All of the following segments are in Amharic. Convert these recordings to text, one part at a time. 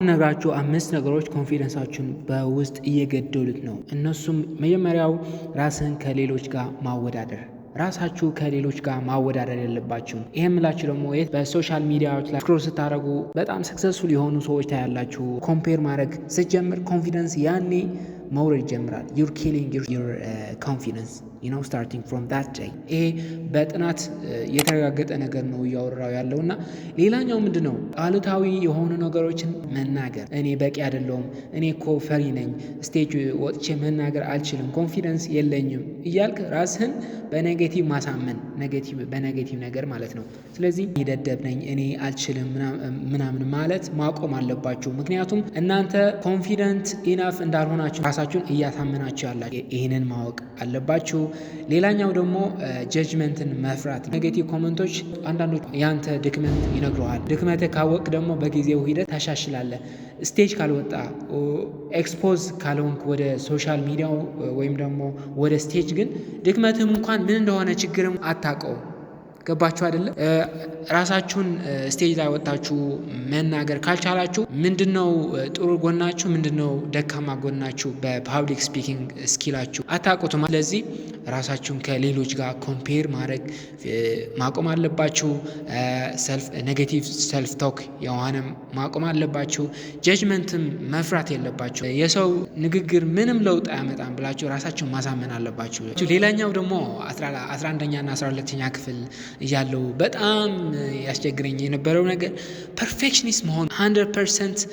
ነግራችሁ 5 ነገሮች ኮንፊደንሳችሁን በውስጥ እየገደሉት ነው። እነሱም መጀመሪያው ራስን ከሌሎች ጋር ማወዳደር። ራሳችሁ ከሌሎች ጋር ማወዳደር የለባችሁም። ይሄ የምላችሁ ደግሞ በሶሻል ሚዲያዎች ላይ ስክሮል ስታደርጉ በጣም ሰክሰስፉል የሆኑ ሰዎች ታያላችሁ። ኮምፔር ማድረግ ስትጀምር ኮንፊደንስ ያኔ መውረድ ይጀምራል። ዩር ኪሊንግ ዩር ኮንፊደንስ ስታርቲንግ ፍሮም ዳት ዴይ። ይሄ በጥናት የተረጋገጠ ነገር ነው እያወራው ያለው እና ሌላኛው ምንድን ነው አሉታዊ የሆኑ ነገሮችን መናገር። እኔ በቂ አይደለሁም፣ እኔ እኮ ፈሪ ነኝ፣ ስቴጅ ወጥቼ መናገር አልችልም፣ ኮንፊደንስ የለኝም እያልክ ራስህን በኔጌቲቭ ማሳመን፣ በኔጌቲቭ ነገር ማለት ነው። ስለዚህ ደደብ ነኝ፣ እኔ አልችልም ምናምን ማለት ማቆም አለባችሁ። ምክንያቱም እናንተ ኮንፊደንት ኢናፍ እንዳልሆናችሁ ራሳችሁን እያሳመናችሁ ያላችሁ፣ ይህንን ማወቅ አለባችሁ። ሌላኛው ደግሞ ጀጅመንትን መፍራት። ኔጌቲቭ ኮመንቶች አንዳንዶች ያንተ ድክመት ይነግረዋል። ድክመት ካወቅ ደግሞ በጊዜው ሂደት ታሻሽላለህ። ስቴጅ ካልወጣ ኤክስፖዝ ካልሆንክ ወደ ሶሻል ሚዲያው ወይም ደግሞ ወደ ስቴጅ ግን ድክመትም እንኳን ምን እንደሆነ ችግርም አታውቀው። ገባችሁ አይደለም? ራሳችሁን ስቴጅ ላይ ወጣችሁ መናገር ካልቻላችሁ ምንድነው ጥሩ ጎናችሁ፣ ምንድነው ደካማ ጎናችሁ? በፓብሊክ ስፒኪንግ ስኪላችሁ አታውቁትም። ስለዚህ ራሳችሁን ከሌሎች ጋር ኮምፔር ማድረግ ማቆም አለባችሁ። ኔጌቲቭ ሰልፍ ቶክ የሆነም ማቆም አለባችሁ። ጀጅመንትም መፍራት የለባችሁ። የሰው ንግግር ምንም ለውጥ አያመጣም ብላችሁ ራሳችሁን ማሳመን አለባችሁ። ሌላኛው ደግሞ 11ኛና 12ኛ ክፍል እያለው በጣም ያስቸግረኝ የነበረው ነገር ፐርፌክሽኒስት መሆን፣ 100%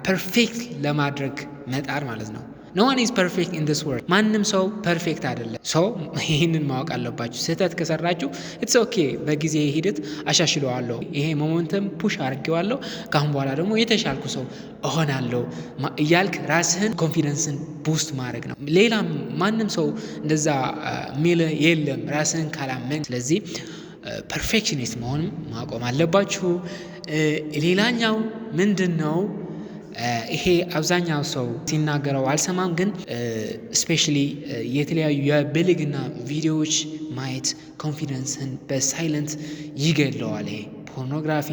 ፐርፌክት ለማድረግ መጣር ማለት ነው። No one is perfect in this world። ማንም ሰው ፐርፌክት አይደለም። ሰው ይህንን ማወቅ አለባችሁ። ስህተት ከሰራችሁ ኢትስ ኦኬ፣ በጊዜ ሂደት አሻሽለዋለሁ፣ ይሄ ሞመንተም ፑሽ አድርጌዋለሁ፣ ካሁን በኋላ ደግሞ የተሻልኩ ሰው እሆናለሁ እያልክ ራስህን ኮንፊደንስን ቡስት ማድረግ ነው። ሌላ ማንም ሰው እንደዛ ሚልህ የለም ራስህን ካላመን። ስለዚህ ፐርፌክሽኒስት መሆን ማቆም አለባችሁ። ሌላኛው ምንድን ነው? ይሄ አብዛኛው ሰው ሲናገረው አልሰማም፣ ግን ስፔሻሊ የተለያዩ የብልግና ቪዲዮዎች ማየት ኮንፊደንስን በሳይለንት ይገድለዋል። ይሄ ፖርኖግራፊ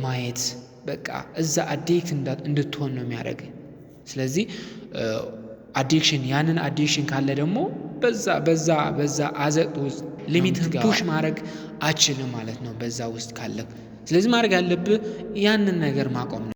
ማየት በቃ እዛ አዲክት እንድትሆን ነው የሚያደርግ። ስለዚህ አዲክሽን፣ ያንን አዲክሽን ካለ ደግሞ በዛ አዘቅት ውስጥ ሊሚትን ፑሽ ማድረግ አችልም ማለት ነው በዛ ውስጥ ካለ። ስለዚህ ማድረግ ያለብህ ያንን ነገር ማቆም ነው።